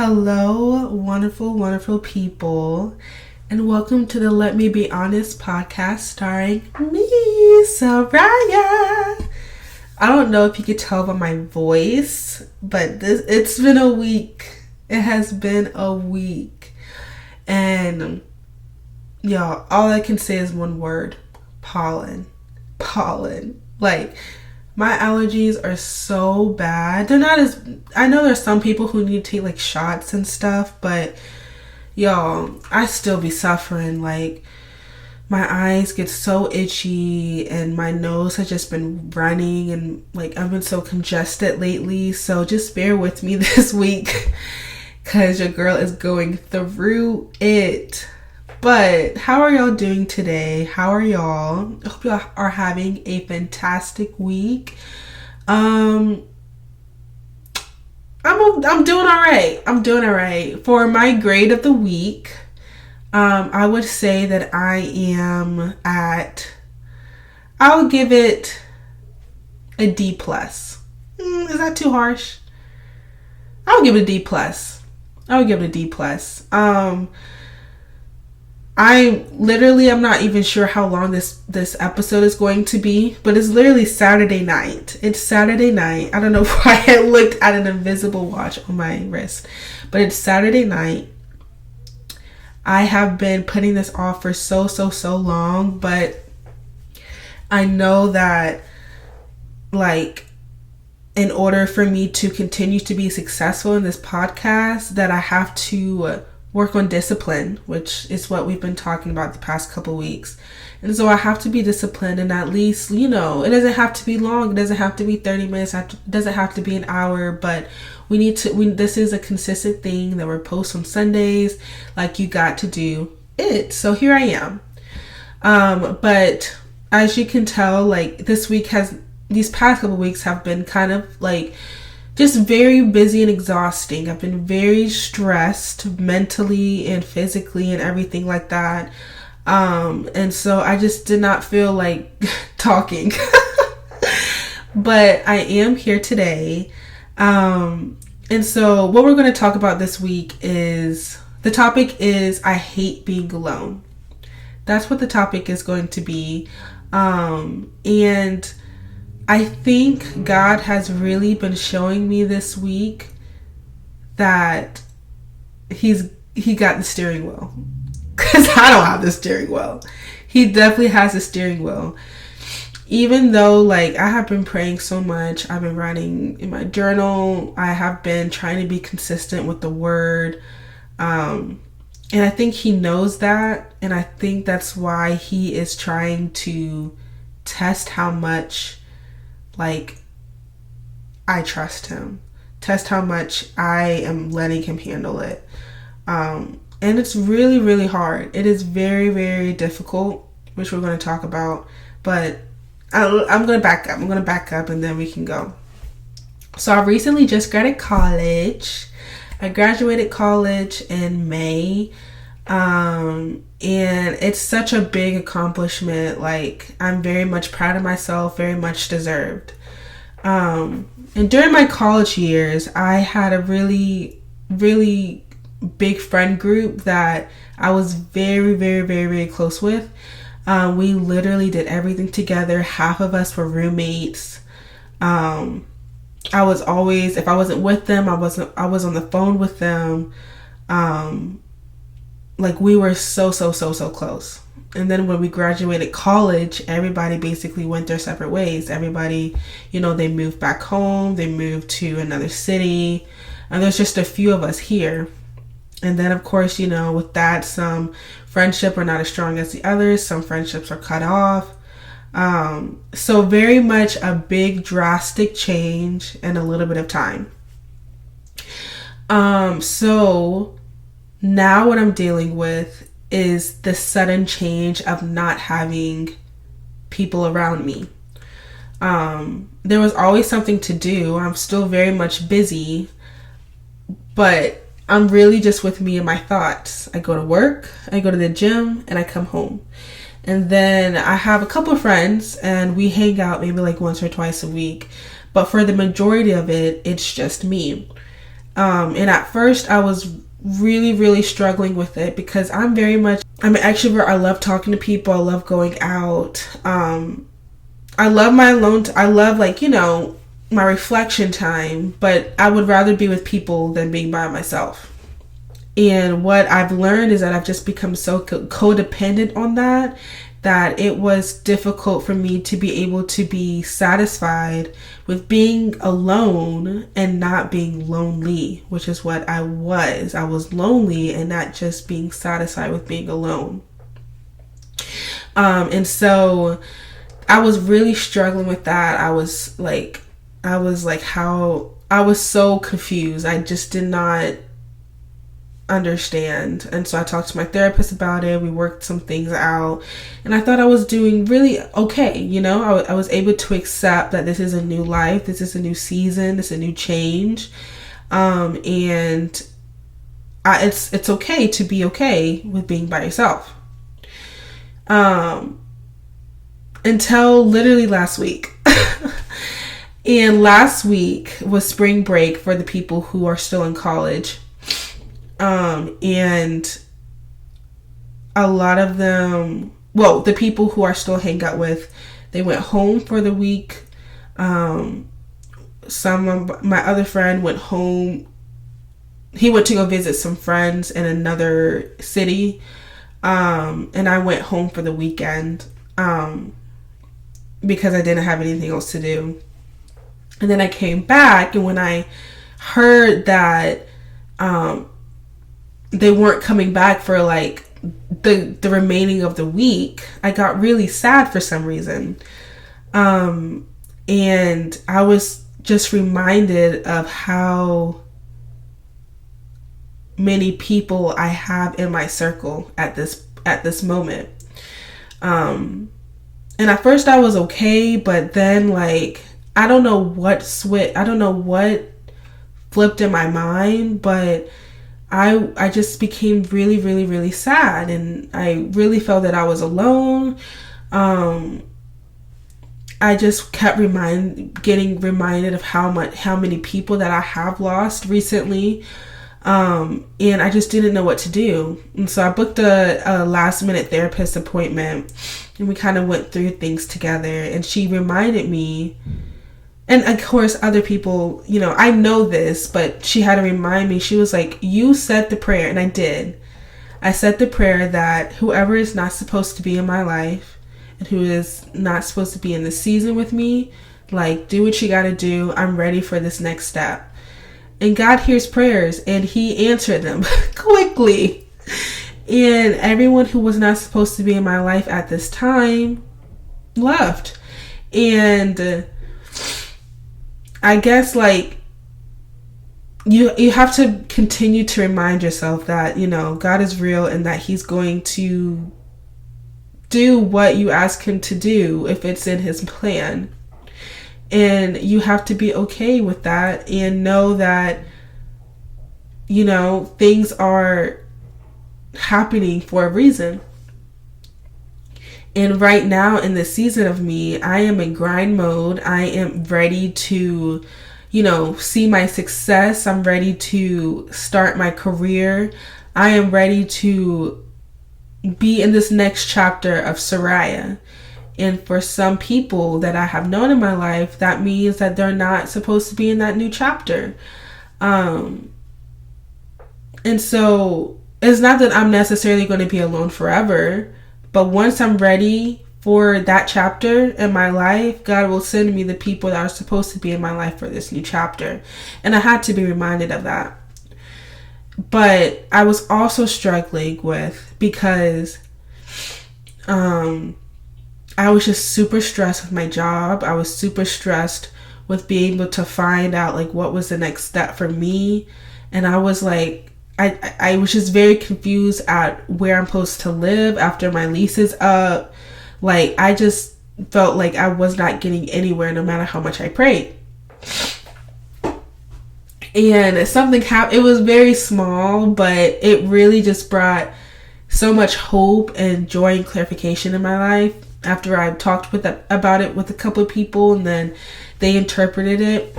Hello, wonderful, wonderful people, and welcome to the Let Me Be Honest podcast starring me, Soraya. I don't know if you could tell by my voice, but it's been a week. It has been a week. And y'all, all I can say is one word: pollen. Pollen. Like, my allergies are so bad. They're not as... I know there's some people who need to take like shots and stuff, but y'all, I still be suffering. Like, my eyes get so itchy and my nose has just been running, and like I've been so congested lately. So just bear with me this week because your girl is going through it. But how are y'all doing today? How are y'all? I hope y'all are having a fantastic week. I'm doing all right. I'm doing all right. For my grade of the week, I would say that I am I'll give it a D plus. Is that too harsh? I'll give it a D plus. I'm not even sure how long this episode is going to be, but it's literally Saturday night. It's Saturday night. I don't know why I looked at an invisible watch on my wrist, but it's Saturday night. I have been putting this off for so long, but I know that, like, in order for me to continue to be successful in this podcast, that I have to work on discipline, which is what we've been talking about the past couple weeks. And so I have to be disciplined, and at least, it doesn't have to be long. It doesn't have to be 30 minutes. It doesn't have to be an hour, but this is a consistent thing that we're post on Sundays. Like, you got to do it. So here I am. But as you can tell, like, these past couple weeks have been kind of like just very busy and exhausting. I've been very stressed mentally and physically and everything like that. And so I just did not feel like talking. But I am here today. And so what we're going to talk about this week the topic is I hate being alone. That's what the topic is going to be. And I think God has really been showing me this week that he got the steering wheel. Because I don't have the steering wheel. He definitely has the steering wheel. Even though, like, I have been praying so much, I've been writing in my journal, I have been trying to be consistent with the word. And I think he knows that. And I think that's why he is trying to test how much, like, I trust him. Test how much I am letting him handle it. And it's really, really hard. It is very, very difficult, which we're going to talk about. But I'm going to back up. I'm going to back up and then we can go. So I recently just graduated college. I graduated college in May. And it's such a big accomplishment. Like, I'm very much proud of myself, very much deserved. And during my college years, I had a really, really big friend group that I was very, very, very, very close with. We literally did everything together. Half of us were roommates. I was always, if I wasn't with them, I was on the phone with them. Like, we were so close. And then when we graduated college, everybody basically went their separate ways. Everybody, they moved back home. They moved to another city. And there's just a few of us here. And then, of course, with that, some friendships are not as strong as the others. Some friendships are cut off. So very much a big, drastic change in a little bit of time. So now what I'm dealing with is the sudden change of not having people around me. There was always something to do. I'm still very much busy, but I'm really just with me and my thoughts. I go to work, I go to the gym, and I come home. And then I have a couple of friends and we hang out maybe like once or twice a week. But for the majority of it, it's just me. And at first I was really, really struggling with it because I'm an extrovert. I love talking to people. I love going out. I love my alone. I love, like, my reflection time, but I would rather be with people than being by myself. And what I've learned is that I've just become so codependent on that it was difficult for me to be able to be satisfied with being alone and not being lonely, which is what I was. I was lonely and not just being satisfied with being alone. And so I was really struggling with that. I was so confused. I just did not understand. And so I talked to my therapist about it. We worked some things out, and I thought I was doing really okay. I was able to accept that this is a new life, this is a new season, this is a new change, and it's okay to be okay with being by yourself. Until literally last week. And last week was spring break for the people who are still in college. And a lot of them, the people who I still hang out with, they went home for the week. Some of my other friend went home. He went to go visit some friends in another city. And I went home for the weekend, because I didn't have anything else to do. And then I came back, and when I heard that, they weren't coming back for like the remaining of the week, I got really sad for some reason. And I was just reminded of how many people I have in my circle at this moment. And at first I was okay, but then, like, I don't know what flipped in my mind, but I just became really, really, really sad, and I really felt that I was alone. I just kept getting reminded of how many people that I have lost recently, and I just didn't know what to do. And so I booked a last minute therapist appointment, and we kind of went through things together, and she reminded me. And of course, other people, I know this, but she had to remind me. She was like, you said the prayer, and I did. I said the prayer that whoever is not supposed to be in my life and who is not supposed to be in the season with me, like, do what you got to do. I'm ready for this next step. And God hears prayers, and he answered them quickly. And everyone who was not supposed to be in my life at this time left. And I guess, like, you have to continue to remind yourself that, God is real, and that he's going to do what you ask him to do if it's in his plan. And you have to be okay with that and know that, things are happening for a reason. And right now in this season of me, I am in grind mode. I am ready to, see my success. I'm ready to start my career. I am ready to be in this next chapter of Soraya. And for some people that I have known in my life, that means that they're not supposed to be in that new chapter. And so it's not that I'm necessarily going to be alone forever. But once I'm ready for that chapter in my life, God will send me the people that are supposed to be in my life for this new chapter. And I had to be reminded of that. But I was also struggling because I was just super stressed with my job. I was super stressed with being able to find out, like, what was the next step for me. And I was like, I was just very confused at where I'm supposed to live after my lease is up. Like, I just felt like I was not getting anywhere no matter how much I prayed. And something happened. It was very small, but it really just brought so much hope and joy and clarification in my life after I talked about it with a couple of people, and then they interpreted it.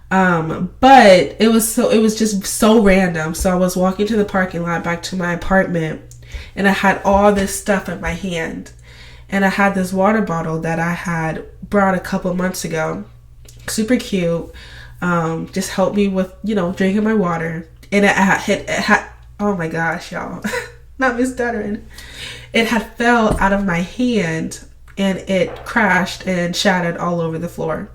But it was just so random. So I was walking to the parking lot back to my apartment, and I had all this stuff in my hand. And I had this water bottle that I had brought a couple months ago. Super cute. Just helped me with, drinking my water. And it had oh my gosh, y'all. Not misstuttering. It had fell out of my hand, and it crashed and shattered all over the floor.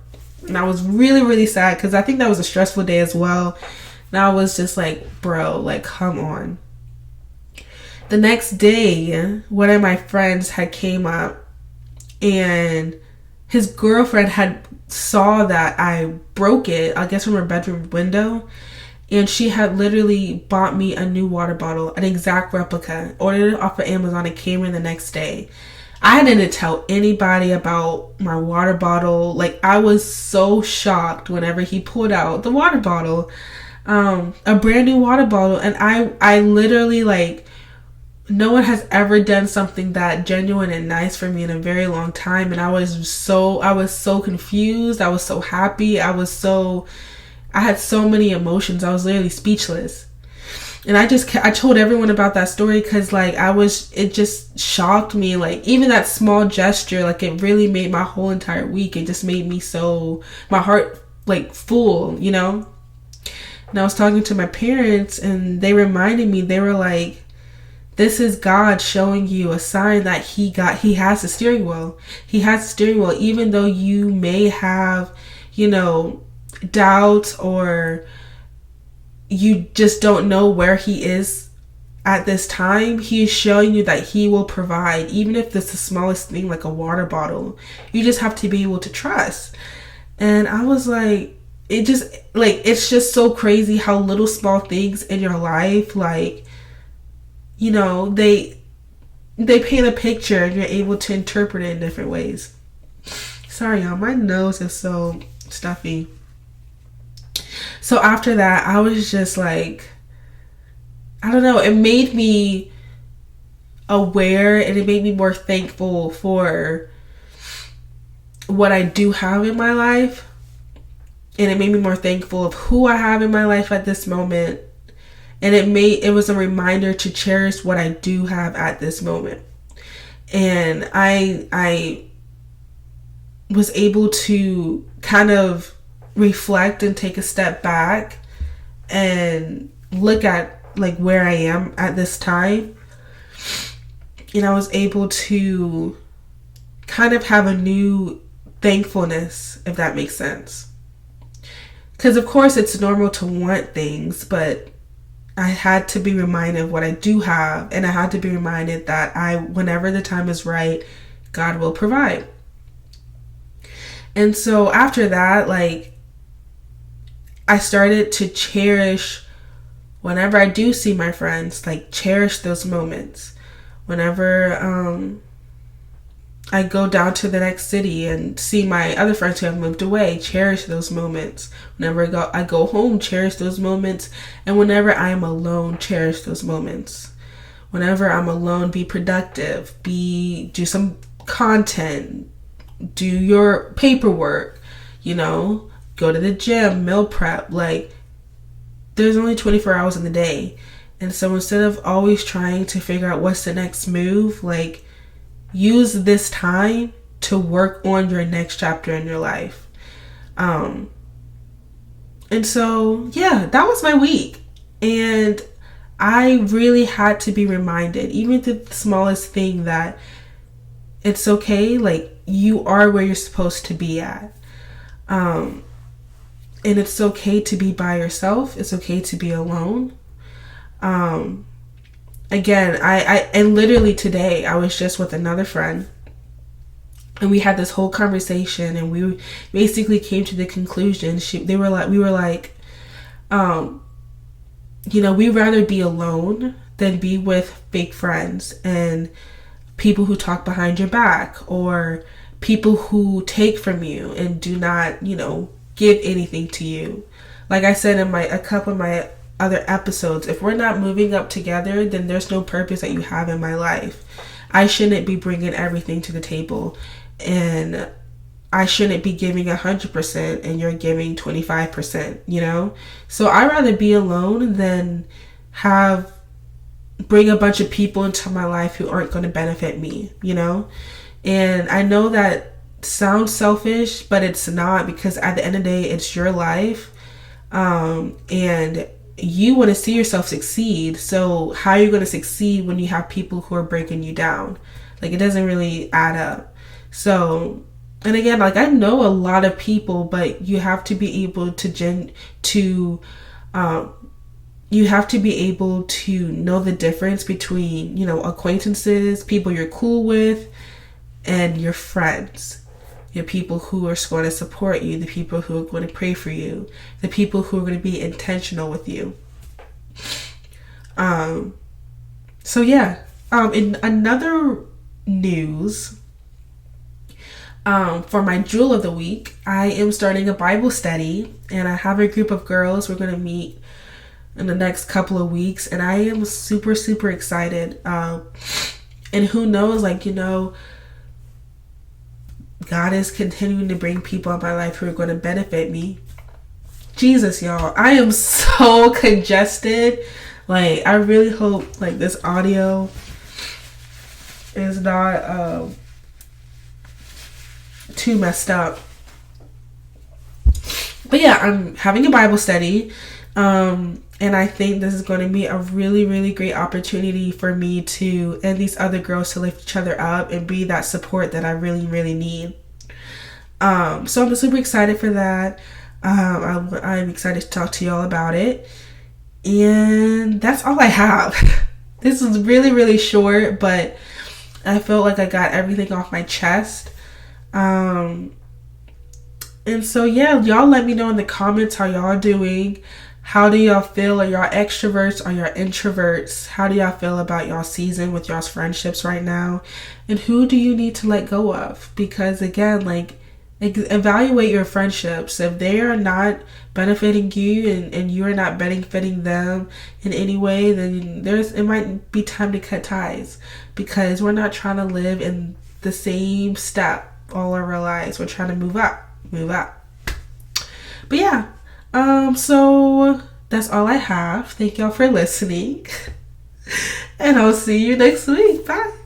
And I was really, really sad because I think that was a stressful day as well. And I was just like, bro, like, come on. The next day, one of my friends had came up, and his girlfriend had saw that I broke it, I guess from her bedroom window. And she had literally bought me a new water bottle, an exact replica, ordered it off of Amazon. It came in the next day. I didn't tell anybody about my water bottle. Like, I was so shocked whenever he pulled out the water bottle, a brand new water bottle. And I literally, like, no one has ever done something that genuine and nice for me in a very long time. And I was so confused. I was so happy. I had so many emotions. I was literally speechless. And I told everyone about that story because, like, it just shocked me. Like, even that small gesture, like, it really made my whole entire week. It just made me my heart, like, full, And I was talking to my parents, and they reminded me, they were like, this is God showing you a sign that he has the steering wheel. He has the steering wheel, even though you may have, doubt, or you just don't know where he is at this time. He is showing you that he will provide, even if it's the smallest thing, like a water bottle. You just have to be able to trust. And I was like, it's just so crazy how little small things in your life, like, they paint a picture and you're able to interpret it in different ways. Sorry, y'all, my nose is so stuffy. So after that, I was just like, I don't know, it made me aware, and it made me more thankful for what I do have in my life. And it made me more thankful of who I have in my life at this moment. And it was a reminder to cherish what I do have at this moment. And I was able to kind of reflect and take a step back and look at, like, where I am at this time. And I was able to kind of have a new thankfulness, if that makes sense. Because, of course, it's normal to want things, but I had to be reminded of what I do have, and I had to be reminded that whenever the time is right, God will provide. And so after that, like, I started to cherish whenever I do see my friends, like, cherish those moments. Whenever I go down to the next city and see my other friends who have moved away, cherish those moments. Whenever I go home, cherish those moments. And whenever I am alone, cherish those moments. Whenever I'm alone, be productive, do some content, do your paperwork, go to the gym, meal prep. Like, there's only 24 hours in the day. And so instead of always trying to figure out what's the next move, like, use this time to work on your next chapter in your life. And so, yeah, that was my week. And I really had to be reminded, even the smallest thing, that it's okay. Like, you are where you're supposed to be at. And it's okay to be by yourself. It's okay to be alone. Again, and literally today, I was just with another friend, and we had this whole conversation, and we basically came to the conclusion. We were like, we'd rather be alone than be with fake friends and people who talk behind your back, or people who take from you and do not, give anything to you. Like I said in a couple of my other episodes, if we're not moving up together, then there's no purpose that you have in my life. I shouldn't be bringing everything to the table and I shouldn't be giving 100% and you're giving 25%, you know? So I'd rather be alone than bring a bunch of people into my life who aren't going to benefit me, you know? And I know that sounds selfish, but it's not, because at the end of the day, it's your life. And you want to see yourself succeed. So how are you going to succeed when you have people who are breaking you down? Like, it doesn't really add up. So, and again, like, I know a lot of people, but you have to be able you have to be able to know the difference between, you know, acquaintances, people you're cool with, and your friends. Your people who are going to support you, the people who are going to pray for you, the people who are going to be intentional with you. So yeah. In another news, for my jewel of the week, I am starting a Bible study, and I have a group of girls. We're going to meet in the next couple of weeks, and I am super, super excited. And who knows, like, you know, God is continuing to bring people in my life who are going to benefit me. Jesus, y'all, I am so congested. Like, I really hope, like, this audio is not too messed up. But yeah, I'm having a Bible study. And I think this is going to be a really, really great opportunity for me to, and these other girls, to lift each other up and be that support that I really, really need. So I'm super excited for that. I'm excited to talk to y'all about it. And that's all I have. This is really, really short, but I felt like I got everything off my chest. And so yeah, y'all let me know in the comments how y'all are doing. How do y'all feel? Are y'all extroverts? Are y'all introverts? How do y'all feel about y'all season with y'all's friendships right now? And who do you need to let go of? Because again, like, evaluate your friendships. If they are not benefiting you and you are not benefiting them in any way, then it might be time to cut ties, because we're not trying to live in the same step all of our lives. We're trying to move up. But yeah. So that's all I have. Thank y'all for listening. And I'll see you next week. Bye.